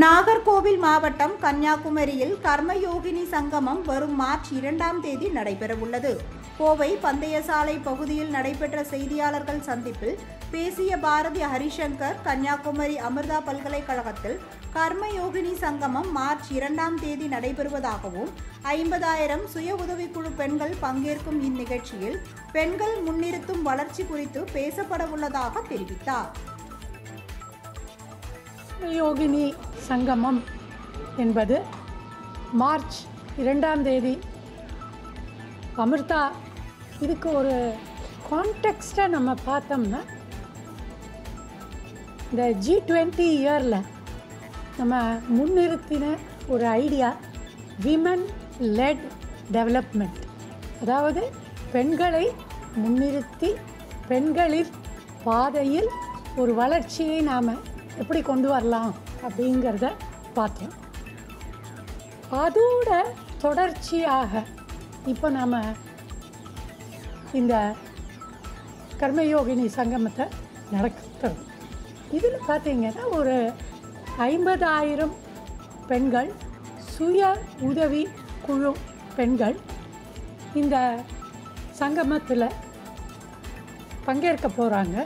நாகர்கோவில் மாவட்டம் கன்னியாகுமரியில் கர்மயோகினி சங்கமம் வரும் மார்ச் 2ஆம் தேதி நடைபெறவுள்ளது. கோவை பந்தயசாலை பகுதியில் நடைபெற்ற செய்தியாளர்கள் சந்திப்பில் பேசிய பாரதி ஹரிசங்கர், கன்னியாகுமரி அமிர்தா பல்கலைக்கழகத்தில் கர்மயோகினி சங்கமம் மார்ச் 2ஆம் தேதி நடைபெறுவதாகவும் 50,000 சுய உதவிக்குழு பெண்கள் பங்கேற்கும் இந்நிகழ்ச்சியில் பெண்கள் முன்னிறுத்தும் வளர்ச்சி குறித்து பேசப்படவுள்ளதாக தெரிவித்தார். யோகினி சங்கமம் என்பது மார்ச் 2ஆம் தேதி அமிர்தா. இதுக்கு ஒரு கான்டெக்ஸ்ட்டை நம்ம பார்த்தோம்னா, இந்த G20 இயரில் நம்ம முன்னிறுத்தின ஒரு ஐடியா விமன் லெட் டெவலப்மெண்ட். அதாவது பெண்களை முன்னிறுத்தி பெண்களின் பாதையில் ஒரு வளர்ச்சியை நாம் எப்படி கொண்டு வரலாம் அப்படிங்கிறத பார்த்தோம். அதோட தொடர்ச்சியாக இப்போ நாம் இந்த கர்மயோகினி சங்கமத்தை நடத்துகிறோம். இதில் பார்த்திங்கன்னா ஒரு 50,000 பெண்கள், சுய உதவி குழு பெண்கள் இந்த சங்கமத்தில் பங்கேற்க போகிறாங்க.